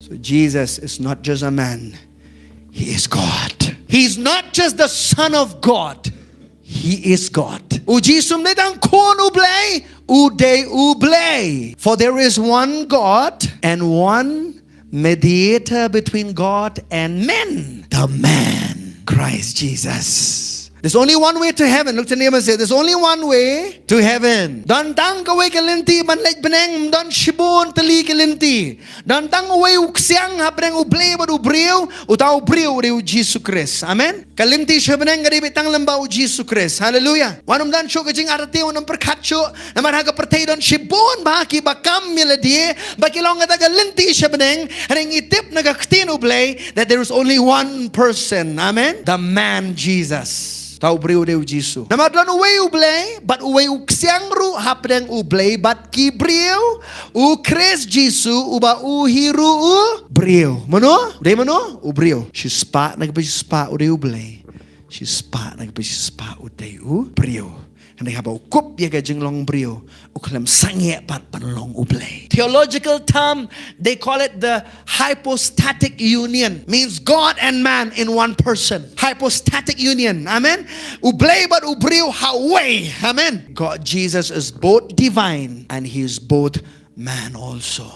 So Jesus is not just a man, He is God. He's not just the Son of God, He is God. Ujisum nedang kon ublay, uday ublay. For there is one God and one mediator between God and men, the man, Christ Jesus. There's only one way to heaven. Look to neighbor and say, there's only one way to heaven. Don tang kaway kalinti, manlay beneng, don shibon tali kalinti. Don tang away uksiang habreng ublay bad ubriw, utaw ubriw uri Jesus Christ. Amen? Kalinti shabeneng garibit tang lamba u Jesus Christ. Hallelujah. Wanum dan syo kajing arati wanum perkatso, naman haga pertay don shibon baki bakam miladi, baki long ata kalinti shabeneng, haring itip nagaktin ublay, that there is only one person. Amen? The man Jesus. Tau beriu deu Jisu. Nama dlan uwei ublay, but uwei uksiang ru hapdeng ublay, but ki beriu u kres Jisu uba uhiru u beriu. Mano? Dei mano? U beriu. Si spa nagpa si spa u deu ublay. Si spa nagpa si spa u deu beriu. Kanay habaw kup yaga jeng long beriu. Uklam sangye pat panlong ublay. Theological term, they call it the hypostatic union. Means God and man in one person. Hypostatic union. Amen. Ublay but ubriu haway. Amen. God, Jesus is both divine and He is both man also.